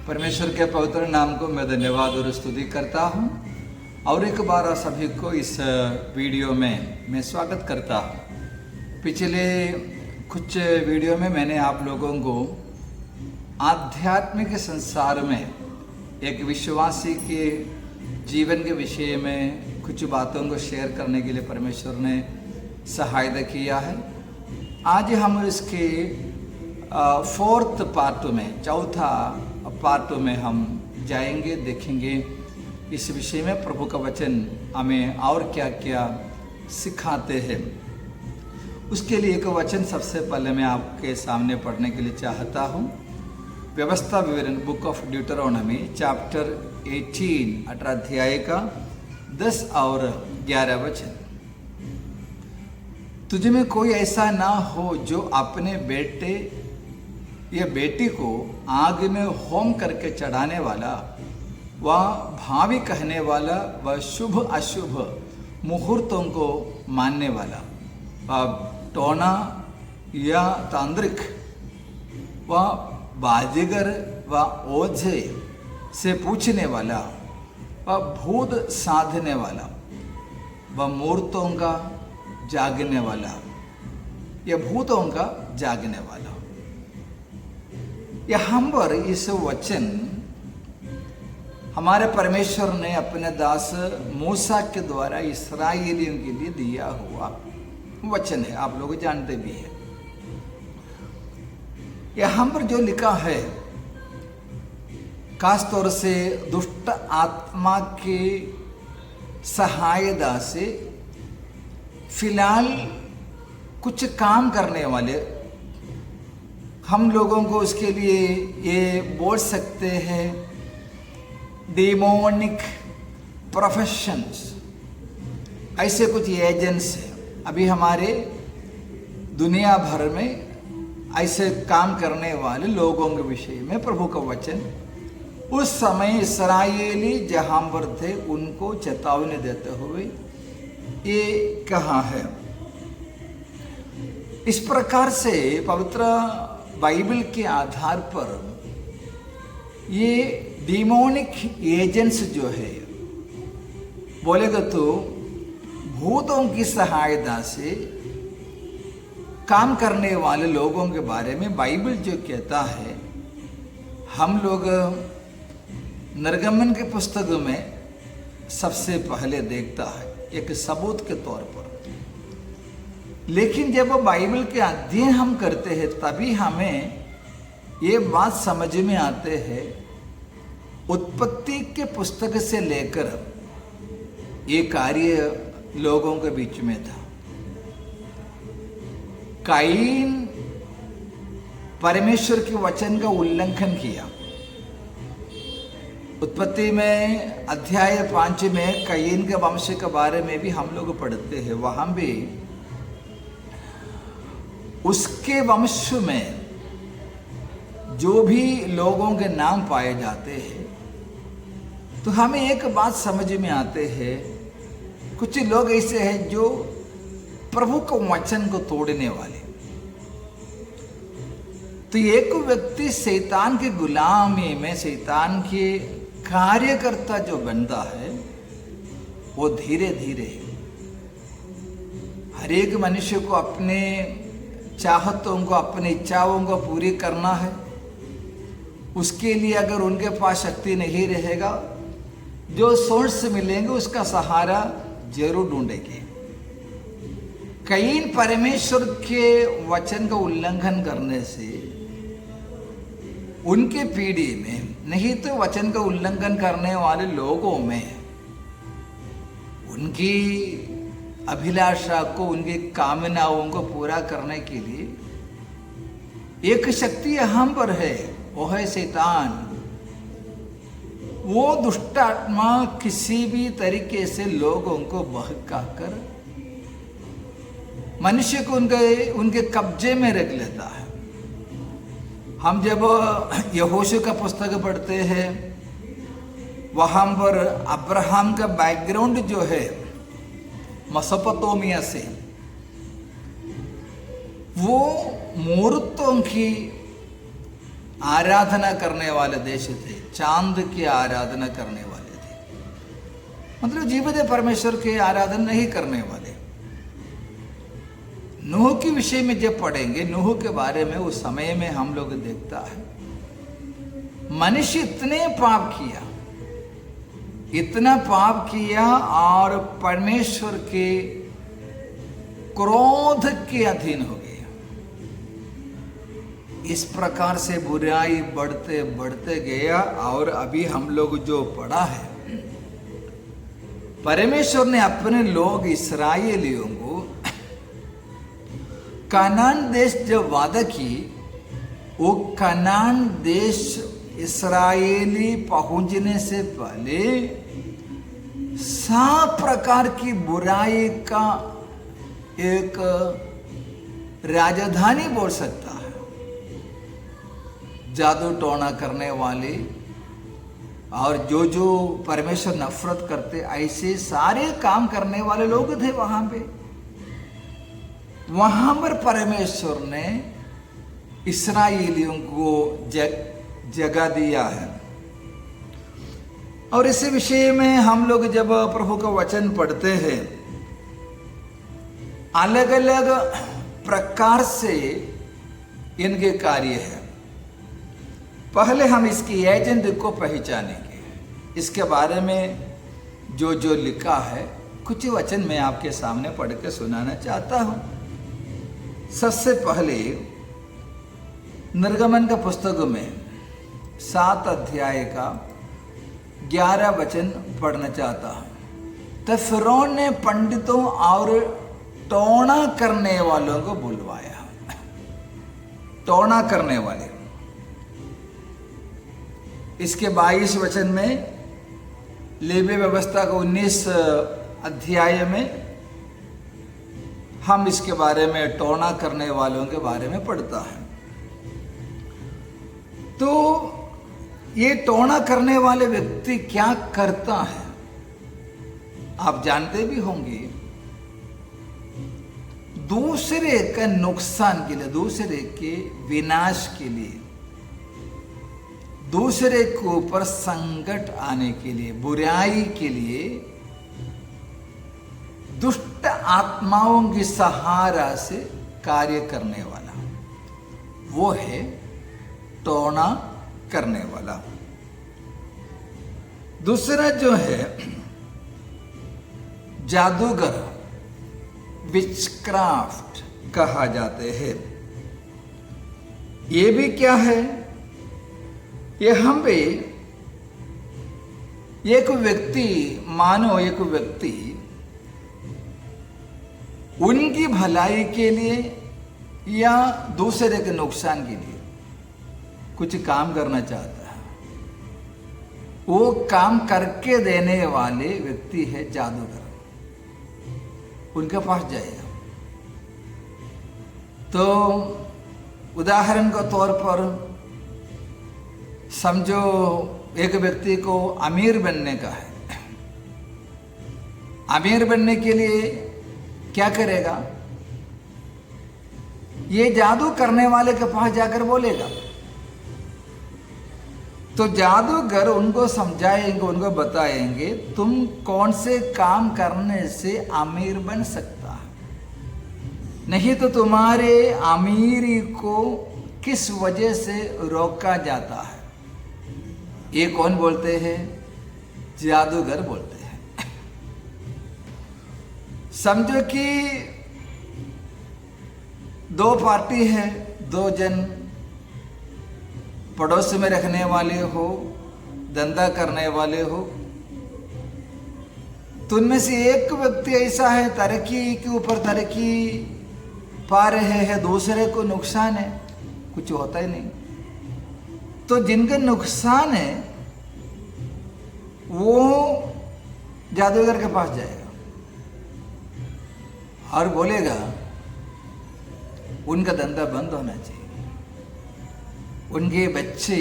परमेश्वर के पवित्र नाम को मैं धन्यवाद और स्तुति करता हूँ और एक बार सभी को इस वीडियो में मैं स्वागत करता हूँ। पिछले कुछ वीडियो में मैंने आप लोगों को आध्यात्मिक संसार में एक विश्वासी के जीवन के विषय में कुछ बातों को शेयर करने के लिए परमेश्वर ने सहायता किया है। आज हम इसके फोर्थ पार्ट में, चौथा पार्ट में हम जाएंगे, देखेंगे इस विषय में प्रभु का वचन हमें और क्या क्या सिखाते हैं। उसके लिए एक वचन सबसे पहले मैं आपके सामने पढ़ने के लिए चाहता हूँ। व्यवस्था विवरण बुक ऑफ ड्यूटरोनॉमी चैप्टर 18 18 अध्याय का 10 और 11 वचन। तुझ में कोई ऐसा ना हो जो अपने बेटे या बेटी को आग में होम करके चढ़ाने वाला, वह भावी कहने वाला, वह शुभ अशुभ मुहूर्तों को मानने वाला, वह टोना या तांत्रिक, वह बाजीगर व ओझे से पूछने वाला, वह भूत साधने वाला, वह मूर्तों का जागने वाला या भूतों का जागने वाला। यहाँ पर इस वचन हमारे परमेश्वर ने अपने दास मूसा के द्वारा इस्राएलियों के लिए दिया हुआ वचन है, आप लोग जानते भी हैं। यहाँ पर जो लिखा है, खास तौर से दुष्ट आत्मा के सहायता से फिलहाल कुछ काम करने वाले, हम लोगों को उसके लिए ये बोल सकते हैं डेमोनिक प्रोफेशंस, ऐसे कुछ एजेंट्स हैं अभी हमारे दुनिया भर में। ऐसे काम करने वाले लोगों के विषय में प्रभु का वचन उस समय इस्राएली जहां पर थे उनको चेतावनी देते हुए ये कहा है। इस प्रकार से पवित्र बाइबल के आधार पर ये डिमोनिक एजेंट्स जो है, बोलेगा तो भूतों की सहायता से काम करने वाले लोगों के बारे में बाइबल जो कहता है, हम लोग निर्गमन के पुस्तक में सबसे पहले देखता है एक सबूत के तौर पर। लेकिन जब बाइबल के अध्ययन हम करते हैं तभी हमें ये बात समझ में आते हैं, उत्पत्ति के पुस्तक से लेकर ये कार्य लोगों के बीच में था। काईन परमेश्वर के वचन का उल्लंघन किया। उत्पत्ति में अध्याय 5 में काईन के वंश के बारे में भी हम लोग पढ़ते हैं। वहां भी उसके वंश में जो भी लोगों के नाम पाए जाते हैं, तो हमें एक बात समझ में आते हैं, कुछ लोग ऐसे हैं जो प्रभु के वचन को तोड़ने वाले। तो एक व्यक्ति शैतान की गुलामी में, शैतान के कार्यकर्ता जो बनता है, वो धीरे धीरे हर एक मनुष्य को अपने चाहतों को, अपनी इच्छाओं को पूरी करना है। उसके लिए अगर उनके पास शक्ति नहीं रहेगा, जो सोर्स मिलेंगे उसका सहारा जरूर ढूंढेंगे। काईन परमेश्वर के वचन का उल्लंघन करने से उनके पीढ़ी में, नहीं तो वचन का उल्लंघन करने वाले लोगों में, उनकी अभिलाषा को, उनकी कामनाओं को पूरा करने के लिए एक शक्ति यहाँ पर है, वो है शैतान। वो दुष्ट आत्मा किसी भी तरीके से लोगों को बहकाकर मनुष्य को उनके कब्जे में रख लेता है। हम जब यहोशू का पुस्तक पढ़ते हैं, वहां पर अब्राहम का बैकग्राउंड जो है मेसोपोटामिया से, वो मूर्तों की आराधना करने वाले देश थे, चांद की आराधना करने वाले थे, मतलब जीवित परमेश्वर की आराधना नहीं करने वाले। नूह के विषय में जब पढ़ेंगे, नूह के बारे में उस समय में हम लोग देखता है मनुष्य इतने पाप किया, इतना पाप किया और परमेश्वर के क्रोध के अधीन हो गया। इस प्रकार से बुराई बढ़ते बढ़ते गया और अभी हम लोग जो पढ़ा है, परमेश्वर ने अपने लोग इस्राएलियों को कनान देश जब वादा की, वो कनान देश इस्राएली पहुंचने से पहले 7 प्रकार की बुराई का एक राजधानी बोल सकता है। जादू टोना करने वाले और जो परमेश्वर नफरत करते, ऐसे सारे काम करने वाले लोग थे वहां पे। वहां पर परमेश्वर ने इस्राएलियों को जगह दिया है। और इस विषय में हम लोग जब प्रभु का वचन पढ़ते हैं, अलग अलग प्रकार से इनके कार्य है। पहले हम इसकी एजेंट को पहचानेंगे। इसके बारे में जो लिखा है, कुछ वचन मैं आपके सामने पढ़ के सुनाना चाहता हूं। सबसे पहले निर्गमन का पुस्तक में 7 अध्याय का 11 वचन पढ़ना चाहता हूं। तो फिरौन ने पंडितों और टोना करने वालों को बुलवाया। टोना करने वाले। इसके 22 वचन में लेवी व्यवस्था का 19 अध्याय में हम इसके बारे में टोना करने वालों के बारे में पढ़ता है। तो ये टोना करने वाले व्यक्ति क्या करता है, आप जानते भी होंगे। दूसरे के नुकसान के लिए, दूसरे के विनाश के लिए, दूसरे के ऊपर संकट आने के लिए, बुराई के लिए दुष्ट आत्माओं की सहारा से कार्य करने वाला, वो है टोना करने वाला। दूसरा जो है जादूगर, विचक्राफ्ट कहा जाते हैं। ये भी क्या है, ये हम भी एक व्यक्ति, मानो एक व्यक्ति उनकी भलाई के लिए या दूसरे के नुकसान के लिए कुछ काम करना चाहता है, वो काम करके देने वाले व्यक्ति है जादूगर। उनके पास जाएगा। तो उदाहरण के तौर पर समझो एक व्यक्ति को अमीर बनने का है। अमीर बनने के लिए क्या करेगा, ये जादू करने वाले के पास जाकर बोलेगा। तो जादूगर उनको समझाएंगे, उनको बताएंगे तुम कौन से काम करने से अमीर बन सकता है, नहीं तो तुम्हारे अमीरी को किस वजह से रोका जाता है। ये कौन बोलते हैं, जादूगर बोलते हैं। समझो कि 2 पार्टी है, 2 जन पड़ोस में रखने वाले हो, धंधा करने वाले हो। तो उनमें से एक व्यक्ति ऐसा है तरक्की के ऊपर तरक्की पा रहे हैं, दूसरे को नुकसान है, कुछ होता ही नहीं। तो जिनका नुकसान है वो जादूगर के पास जाएगा और बोलेगा उनका धंधा बंद होना चाहिए, उनके बच्चे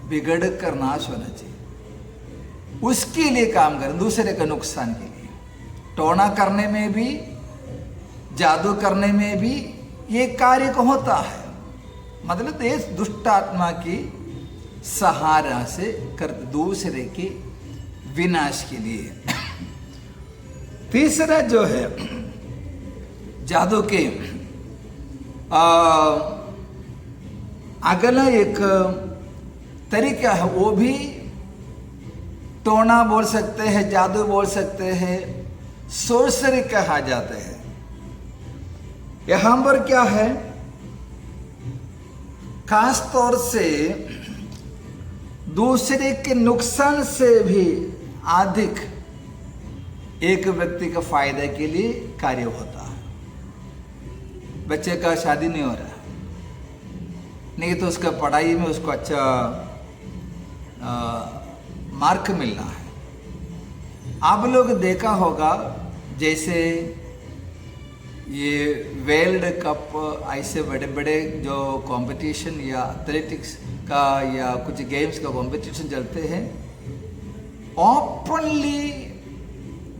बिगड़ कर नाश होना चाहिए, उसके लिए काम करें, दूसरे के नुकसान के लिए। टोना करने में भी, जादू करने में भी ये कार्य को होता है। मतलब इस दुष्ट आत्मा की सहारा से कर दूसरे के विनाश के लिए। तीसरा जो है जादू के अगला एक तरीका है, वो भी टोना बोल सकते हैं, जादू बोल सकते हैं, सोर्सरी कहा जाता है। यहां पर क्या है, खास तौर से दूसरे के नुकसान से भी अधिक एक व्यक्ति का फायदे के लिए कार्य होता है। बच्चे का शादी नहीं हो रहा, नहीं तो उसका पढ़ाई में उसको अच्छा मार्क मिलना है। आप लोग देखा होगा जैसे ये वर्ल्ड कप, ऐसे बड़े बड़े जो कंपटीशन या एथलेटिक्स का या कुछ गेम्स का कंपटीशन चलते हैं, ओपनली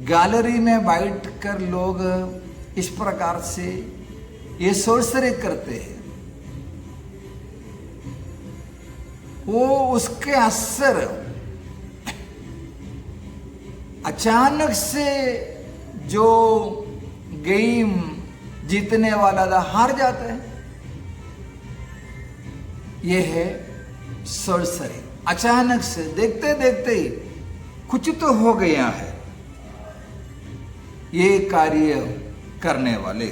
गैलरी में बैठकर लोग इस प्रकार से ये सोर्सरी करते हैं। वो उसके असर अचानक से जो गेम जीतने वाला था हार जाता है। ये है सोर्सरी। अचानक से देखते देखते ही कुछ तो हो गया है, ये कार्य करने वाले।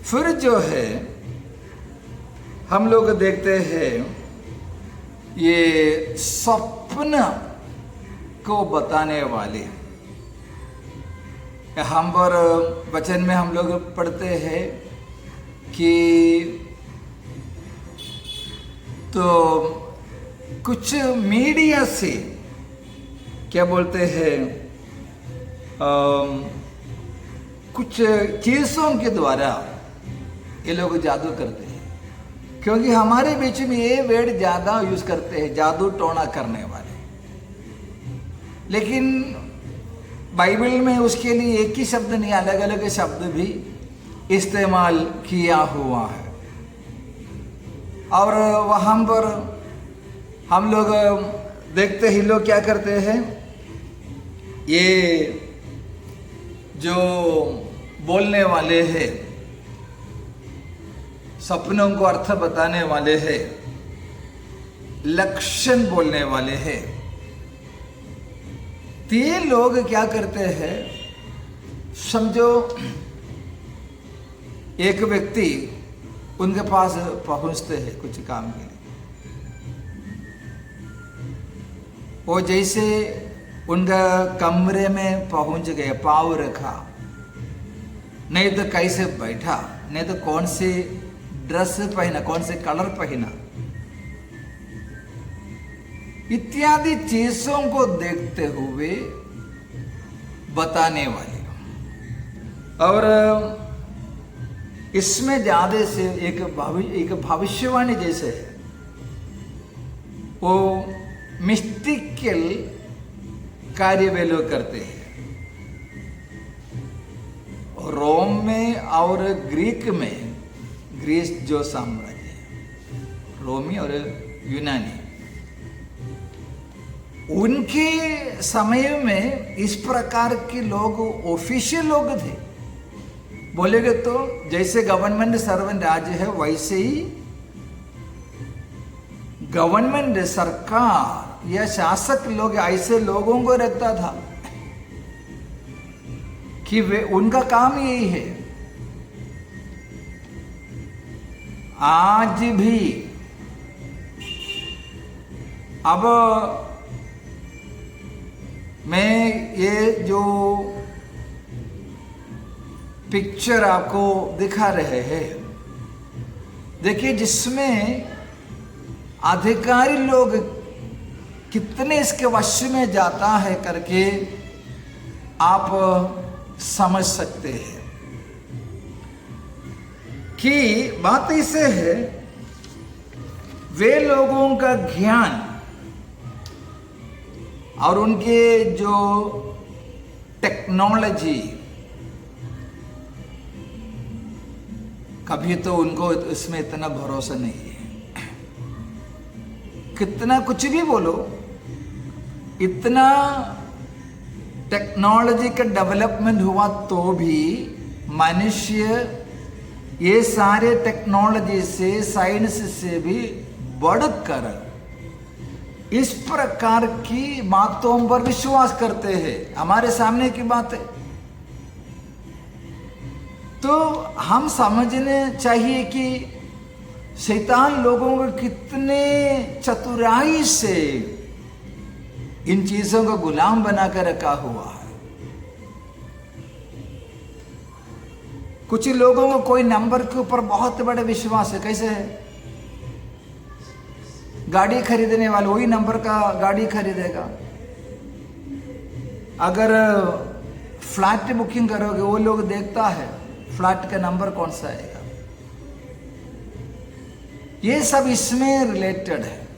फिर जो है हम लोग देखते हैं ये स्वप्न को बताने वाले। हम पर वचन में हम लोग पढ़ते हैं कि तो कुछ मीडिया से क्या बोलते हैं, कुछ चीजों के द्वारा ये लोग जादू करते हैं। क्योंकि हमारे बीच में ये वर्ड ज्यादा यूज करते हैं, जादू टोना करने वाले। लेकिन बाइबल में उसके लिए एक ही शब्द नहीं, अलग अलग शब्द भी इस्तेमाल किया हुआ है। और वहां पर हम लोग देखते ही लोग क्या करते हैं, ये जो बोलने वाले हैं, सपनों को अर्थ बताने वाले हैं, लक्षण बोलने वाले हैं, ये लोग क्या करते हैं, समझो एक व्यक्ति उनके पास पहुंचते हैं कुछ काम के लिए। वो जैसे उनका कमरे में पहुंच गए, पाँव रखा, नहीं तो कैसे बैठा, नहीं तो कौन सी ड्रेस पहना, कौन से कलर पहना, इत्यादि चीजों को देखते हुए बताने वाले। और इसमें ज्यादा से एक भविष्यवाणी जैसे है, वो मिस्टिकल कार्य वे लोग करते हैं। रोम में और ग्रीक में, ग्रीस जो साम्राज्य है, रोमी और यूनानी, उनके समय में इस प्रकार के लोग ऑफिशियल लोग थे। बोलेगे तो जैसे गवर्नमेंट सर्वेंट आज है, वैसे ही गवर्नमेंट सरकार या शासक लोग ऐसे लोगों को रखता था कि वे, उनका काम यही है। आज भी अब मैं ये जो पिक्चर आपको दिखा रहे हैं, देखिए जिसमें अधिकारी लोग कितने इसके वश में जाता है करके आप समझ सकते हैं कि बात ऐसे है, वे लोगों का ज्ञान और उनके जो टेक्नोलॉजी कभी तो उनको इसमें इतना भरोसा नहीं है। कितना कुछ भी बोलो, इतना टेक्नोलॉजी का डेवलपमेंट हुआ तो भी मनुष्य ये सारे टेक्नोलॉजी से, साइंस से भी बढ़कर इस प्रकार की बातों पर विश्वास करते हैं। हमारे सामने की बात है, तो हम समझने चाहिए कि शैतान लोगों को कितने चतुराई से इन चीजों को गुलाम बनाकर रखा हुआ है। कुछ लोगों को कोई नंबर के ऊपर बहुत बड़ा विश्वास है। कैसे है? गाड़ी खरीदने वाले वही नंबर का गाड़ी खरीदेगा। अगर फ्लैट बुकिंग करोगे, वो लोग देखता है फ्लैट का नंबर कौन सा आएगा। ये सब इसमें रिलेटेड है।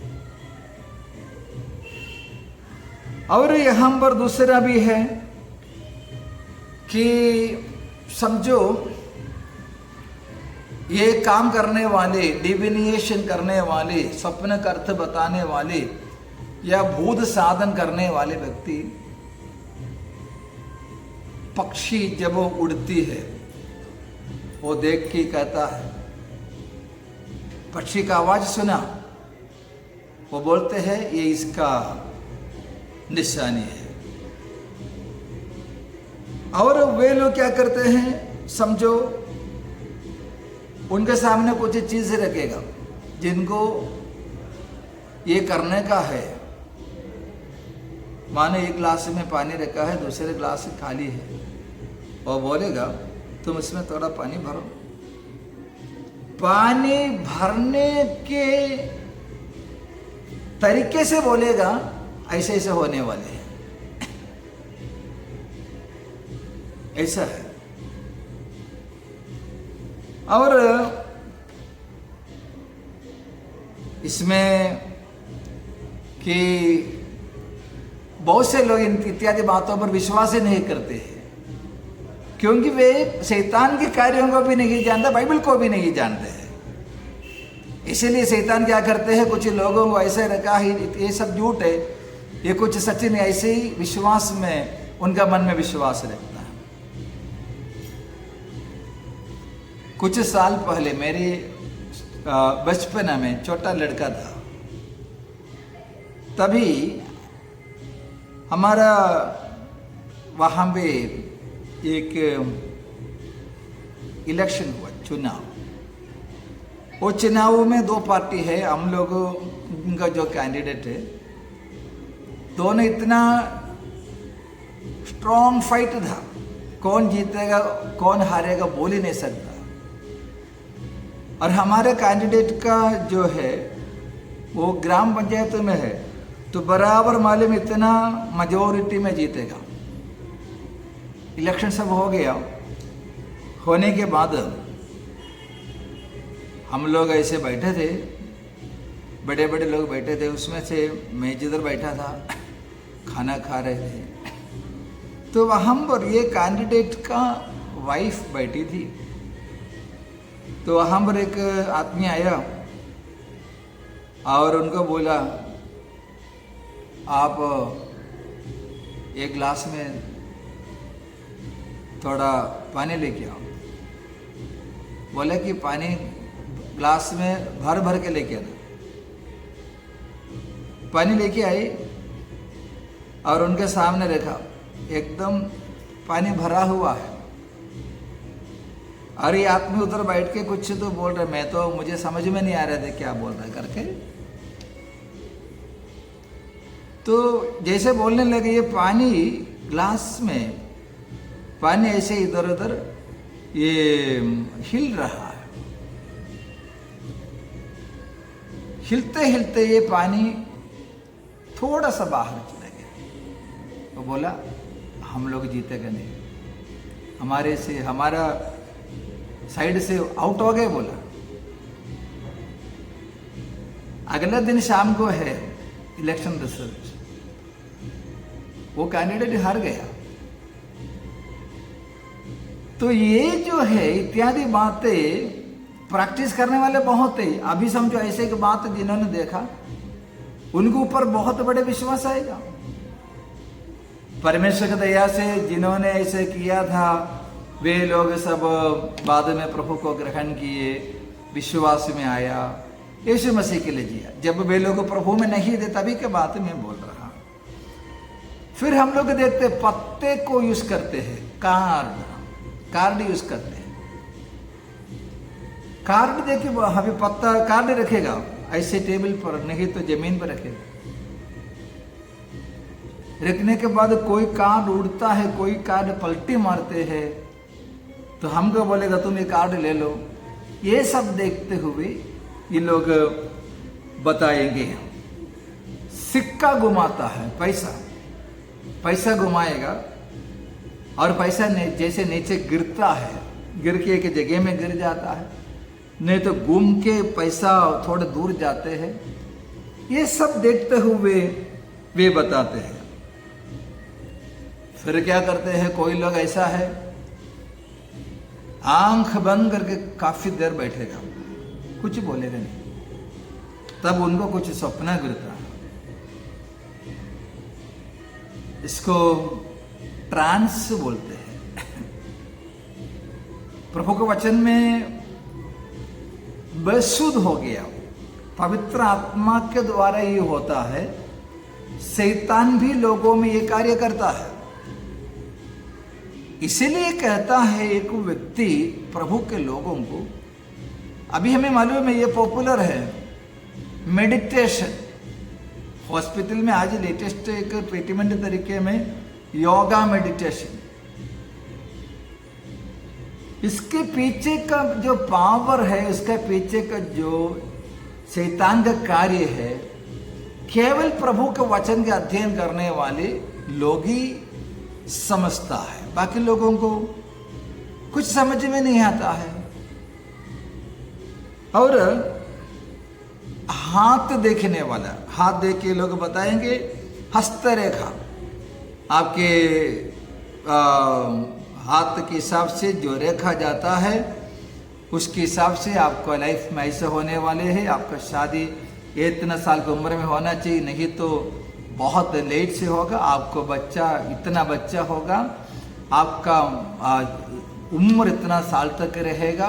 और यहां पर दूसरा भी है कि समझो ये काम करने वाले, डिविनिएशन करने वाले, स्वप्न का अर्थ बताने वाले या भूत साधन करने वाले व्यक्ति, पक्षी जब वो उड़ती है वो देख के कहता है, पक्षी का आवाज सुना, वो बोलते हैं ये इसका निशानी है। और वे लोग क्या करते हैं, समझो उनके सामने कुछ चीज रखेगा जिनको ये करने का है। मानो एक गिलास में पानी रखा है, दूसरे गिलास खाली है, और बोलेगा तुम इसमें थोड़ा पानी भरो। पानी भरने के तरीके से बोलेगा ऐसे ऐसे होने वाले हैं, ऐसा है। और इसमें कि बहुत से लोग इन इत्यादि बातों पर विश्वास ही नहीं करते हैं, क्योंकि वे शैतान के कार्यों को भी नहीं जानते, बाइबल को भी नहीं जानते हैं। इसीलिए शैतान क्या करते हैं, कुछ लोगों को ऐसे रखा ही ये सब झूठ है, ये कुछ सच नहीं, ऐसे ही विश्वास में उनका मन में विश्वास रखता है। कुछ साल पहले मेरे बचपन में छोटा लड़का था, तभी हमारा वहाँ पे एक इलेक्शन हुआ, चुनाव। वो चुनाव में दो पार्टी है, हम लोगों का जो कैंडिडेट है, दोनों इतना स्ट्रॉन्ग फाइट था, कौन जीतेगा कौन हारेगा बोल ही नहीं सकता। और हमारे कैंडिडेट का जो है वो ग्राम पंचायत में है, तो बराबर मालूम इतना मेजोरिटी में जीतेगा। इलेक्शन सब हो गया, होने के बाद हम लोग ऐसे बैठे थे, बड़े बड़े लोग बैठे थे, उसमें से मैं जिधर बैठा था खाना खा रहे थे, तो वहाँ पर ये कैंडिडेट का वाइफ बैठी थी। तो वहाँ पर एक आदमी आया और उनको बोला, आप एक गिलास में थोड़ा पानी लेके आओ। बोले कि पानी ग्लास में भर भर के लेके आना। पानी लेके आई और उनके सामने रखा, एकदम पानी भरा हुआ है। और ये आदमी उधर बैठ के कुछ तो बोल रहे, मैं तो मुझे समझ में नहीं आ रहे थे क्या बोल रहे करके। तो जैसे बोलने लगे, ये पानी ग्लास में पानी ऐसे इधर उधर ये हिल रहा है, हिलते हिलते ये पानी थोड़ा सा बाहर चला गया। तो बोला हम लोग जीतेगा नहीं, हमारे से हमारा साइड से आउट हो गए। बोला अगले दिन शाम को है इलेक्शन रिजल्ट, वो कैंडिडेट हार गया। तो ये जो है इत्यादि बातें प्रैक्टिस करने वाले बहुत है। अभी समझो ऐसे की बात जिन्होंने देखा उनके ऊपर बहुत बड़े विश्वास आएगा। परमेश्वर की दया से जिन्होंने ऐसे किया था वे लोग सब बाद में प्रभु को ग्रहण किए, विश्वास में आया, यीशु मसीह के लिए जिया। जब वे लोग प्रभु में नहीं थे तभी के बात में बोल रहा। फिर हम लोग देखते पत्ते को यूज करते हैं, कार्ड यूज करते हैं। कार्ड देखिए, अभी पत्ता कार्ड रखेगा ऐसे टेबल पर, नहीं तो जमीन पर रखेगा। रखने के बाद कोई कार्ड उड़ता है, कोई कार्ड पलटी मारते हैं, तो हमको बोलेगा तुम ये कार्ड ले लो। ये सब देखते हुए ये लोग बताएंगे। सिक्का घुमाता है, पैसा घुमाएगा और पैसा जैसे नीचे गिरता है, गिर के एक जगह में गिर जाता है, नहीं तो घूम के पैसा थोड़े दूर जाते हैं। ये सब देखते हुए वे बताते हैं। फिर क्या करते हैं, कोई लोग ऐसा है आंख बंद करके काफी देर बैठेगा, कुछ बोलेगा नहीं, तब उनको कुछ सपना गिरता है। इसको ट्रांस बोलते हैं। प्रभु के वचन में बेसुध हो गया, पवित्र आत्मा के द्वारा ये होता है। शैतान भी लोगों में ये कार्य करता है। इसीलिए कहता है एक व्यक्ति प्रभु के लोगों को, अभी हमें मालूम है ये पॉपुलर है, मेडिटेशन। हॉस्पिटल में आज लेटेस्ट एक ट्रीटमेंट तरीके में योगा मेडिटेशन। इसके पीछे का जो पावर है, इसके पीछे का जो शैतान का कार्य है, केवल प्रभु के वचन के अध्ययन करने वाले लोग ही समझता है। बाकी लोगों को कुछ समझ में नहीं आता है। और हाथ देखने वाला, हाथ देख के लोग बताएंगे हस्तरेखा, आपके हाथ के हिसाब से जो रेखा जाता है उसके हिसाब से आपका लाइफ में ऐसे होने वाले हैं। आपका शादी इतना साल की उम्र में होना चाहिए, नहीं तो बहुत लेट से होगा। आपको बच्चा इतना बच्चा होगा, आपका उम्र इतना साल तक रहेगा,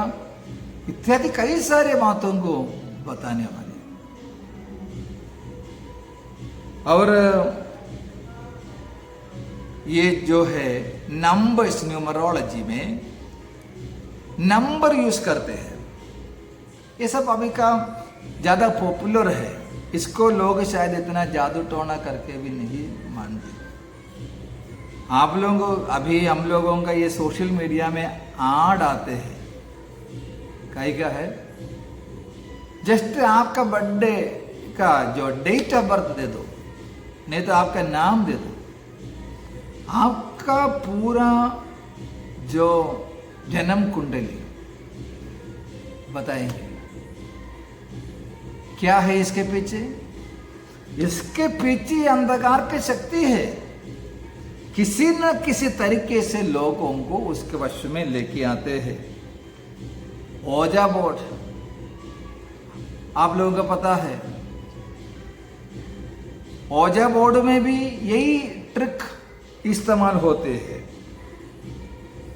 इत्यादि कई सारे बातों को बताने वाले। और ये जो है नंबर्स, न्यूमरोलॉजी में नंबर यूज करते हैं। ये सब अभी का ज्यादा पॉपुलर है। इसको लोग शायद इतना जादू टोना करके भी नहीं मानते। आप लोगों को अभी हम लोगों का ये सोशल मीडिया में ऐड आते हैं, कई का है, जस्ट आपका बर्थडे का जो डेट ऑफ बर्थ दे दो, नहीं तो आपका नाम दे दो, आपका पूरा जो जन्म कुंडली बताएंगे। क्या है इसके पीछे? इसके पीछे अंधकार की शक्ति है। किसी न किसी तरीके से लोगों को उसके वश में लेके आते हैं। ओजा बोर्ड आप लोगों को पता है, ओजा बोर्ड में भी यही ट्रिक इस्तेमाल होते हैं।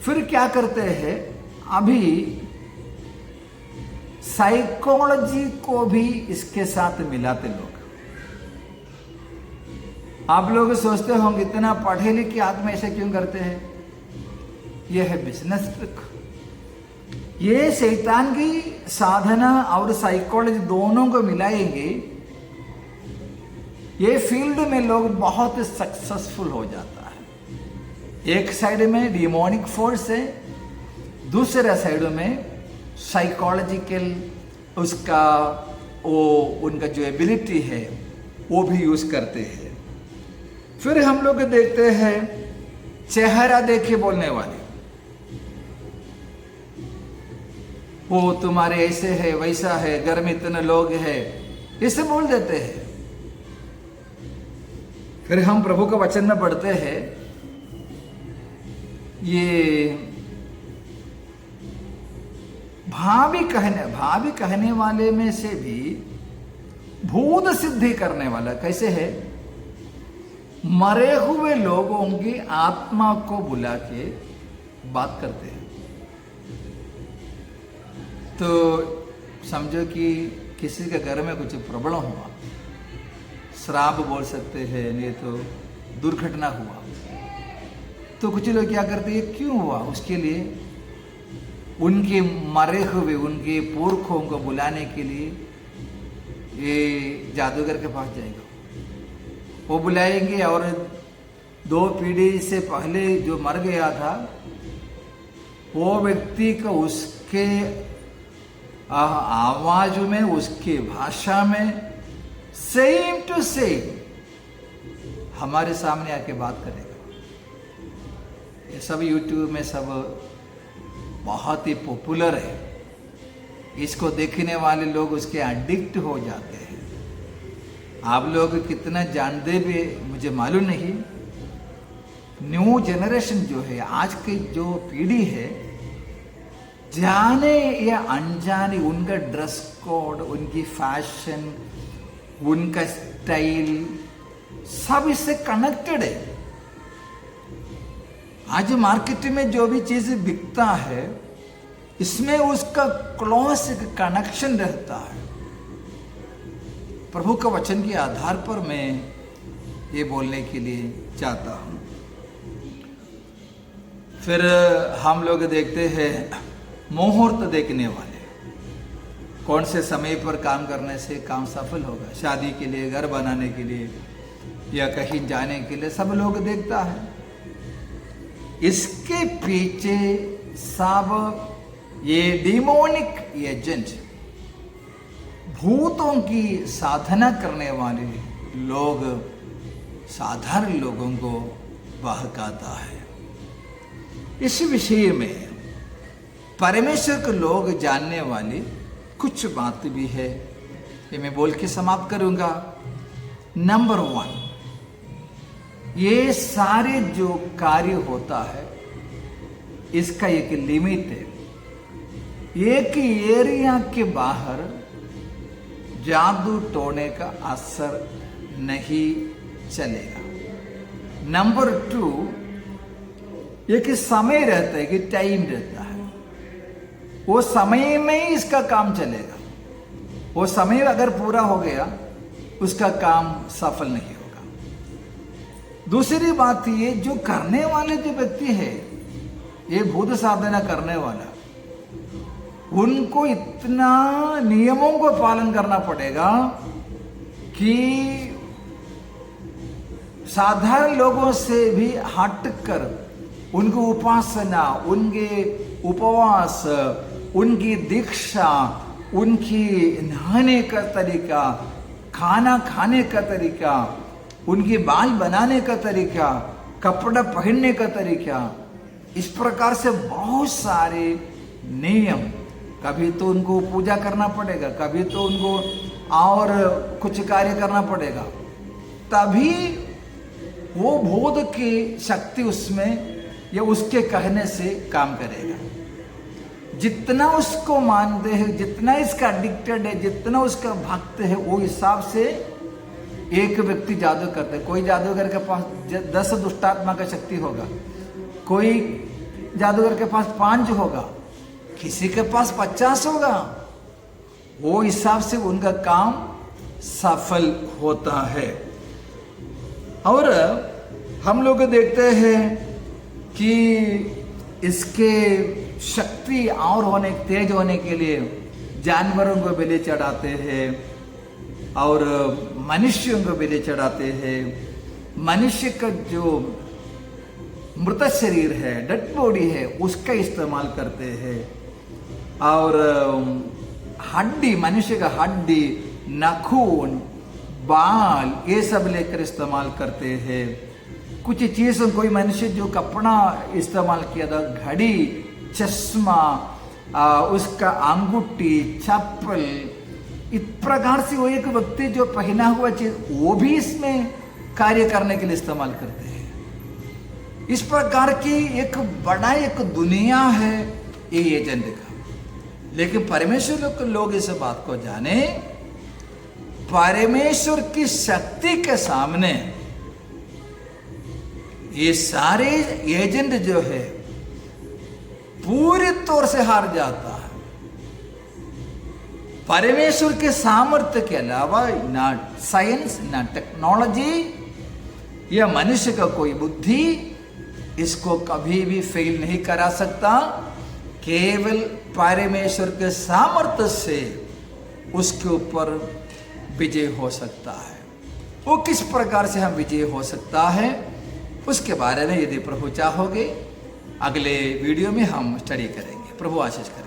फिर क्या करते हैं, अभी साइकोलॉजी को भी इसके साथ मिलाते लोग। आप लोग सोचते होंगे इतना पढ़े लिखे आदमी ऐसे क्यों करते हैं? यह है बिजनेस ट्रिक। ये शैतान की साधना और साइकोलॉजी दोनों को मिलाएंगे, ये फील्ड में लोग बहुत सक्सेसफुल हो जाता है। एक साइड में डिमोनिक फोर्स है, दूसरे साइड में साइकोलॉजिकल उसका वो उनका जो एबिलिटी है वो भी यूज करते हैं। फिर हम लोग देखते हैं चेहरा देखे बोलने वाले, वो तुम्हारे ऐसे है वैसा है, घर में इतने लोग हैं, इसे बोल देते हैं। फिर हम प्रभु का वचन में पढ़ते हैं, ये भावी कहने वाले में से भी भूत सिद्धि करने वाला कैसे है? मरे हुए लोगों की आत्मा को बुला के बात करते हैं। तो समझो कि किसी के घर में कुछ प्रॉब्लम हुआ, श्राप बोल सकते हैं, नहीं तो दुर्घटना हुआ, तो कुछ लोग क्या करते हैं, क्यों हुआ, उसके लिए उनके मरे हुए उनके पुरखों को बुलाने के लिए ये जादूगर के पास जाएगा। वो बुलाएंगे और 2 पीढ़ी से पहले जो मर गया था वो व्यक्ति को उसके आवाज में, उसके भाषा में सेम टू सेम हमारे सामने आके बात करेगा। ये सब यूट्यूब में सब बहुत ही पॉपुलर है। इसको देखने वाले लोग उसके एडिक्ट हो जाते हैं। आप लोग कितना जानते भी मुझे मालूम नहीं। न्यू जनरेशन जो है, आज की जो पीढ़ी है, जाने या अनजाने उनका ड्रेस कोड, उनकी फैशन, उनका स्टाइल सब इससे कनेक्टेड है। आज मार्केट में जो भी चीज बिकता है इसमें उसका क्लोज कनेक्शन रहता है। प्रभु का वचन के आधार पर मैं ये बोलने के लिए चाहता हूं। फिर हम लोग देखते हैं मुहूर्त देखने वाले, कौन से समय पर काम करने से काम सफल होगा। शादी के लिए, घर बनाने के लिए या कहीं जाने के लिए सब लोग देखता है। इसके पीछे सब ये डिमोनिक एजेंट, भूतों की साधना करने वाले लोग साधारण लोगों को बहकाता है। इस विषय में परमेश्वर के लोग जानने वाली कुछ बात भी है, ये मैं बोल के समाप्त करूंगा। नंबर 1, ये सारे जो कार्य होता है इसका एक लिमिट है। एक एरिया के बाहर जादू टोने का असर नहीं चलेगा। नंबर 2, एक समय रहता है कि टाइम रहता है, वो समय में ही इसका काम चलेगा। वो समय अगर पूरा हो गया उसका काम सफल नहीं होगा। दूसरी बात ये, जो करने वाले जो व्यक्ति है, ये भूत साधना करने वाला, उनको इतना नियमों को पालन करना पड़ेगा कि साधारण लोगों से भी हटकर उनकी उपासना, उनके उपवास, उनकी दीक्षा, उनकी नहाने का तरीका, खाना खाने का तरीका, उनकी बाल बनाने का तरीका, कपड़ा पहनने का तरीका, इस प्रकार से बहुत सारे नियम। कभी तो उनको पूजा करना पड़ेगा, कभी तो उनको और कुछ कार्य करना पड़ेगा, तभी वो भूत की शक्ति उसमें या उसके कहने से काम करेगा। जितना उसको मानते हैं, जितना इसका एडिक्टेड है, जितना उसका भक्त है, वो हिसाब से एक व्यक्ति जादू करता है। कोई जादूगर के पास 10 दुष्टात्मा का शक्ति होगा, कोई जादूगर के पास 5 होगा, किसी के पास 50 होगा। वो हिसाब से उनका काम सफल होता है। और हम लोग देखते हैं कि इसके शक्ति और तेज होने के लिए जानवरों को बलि चढ़ाते हैं और मनुष्यों को बलि चढ़ाते हैं। मनुष्य का जो मृत शरीर है, डेड बॉडी है, उसका इस्तेमाल करते हैं। और हड्डी, मनुष्य का हड्डी, नाखून, बाल, ये सब लेकर इस्तेमाल करते हैं। कुछ चीज़ों, कोई मनुष्य जो कपड़ा इस्तेमाल किया था, घड़ी, चश्मा, उसका अंगूठी, चप्पल, इस प्रकार से वो एक व्यक्ति जो पहना हुआ चीज, वो भी इसमें कार्य करने के लिए इस्तेमाल करते हैं। इस प्रकार की एक बड़ा एक दुनिया है ये एजेंट का। लेकिन परमेश्वर के लोग इस बात को जाने, परमेश्वर की शक्ति के सामने ये सारे एजेंट जो है पूरी तौर से हार जाता है। परमेश्वर के सामर्थ्य के अलावा ना साइंस, ना टेक्नोलॉजी या मनुष्य का कोई बुद्धि इसको कभी भी फेल नहीं करा सकता। केवल परमेश्वर के सामर्थ्य से उसके ऊपर विजय हो सकता है। वो किस प्रकार से हम विजय हो सकता है उसके बारे में यदि प्रभु चाहोगे अगले वीडियो में हम स्टडी करेंगे। प्रभु आशीष करें।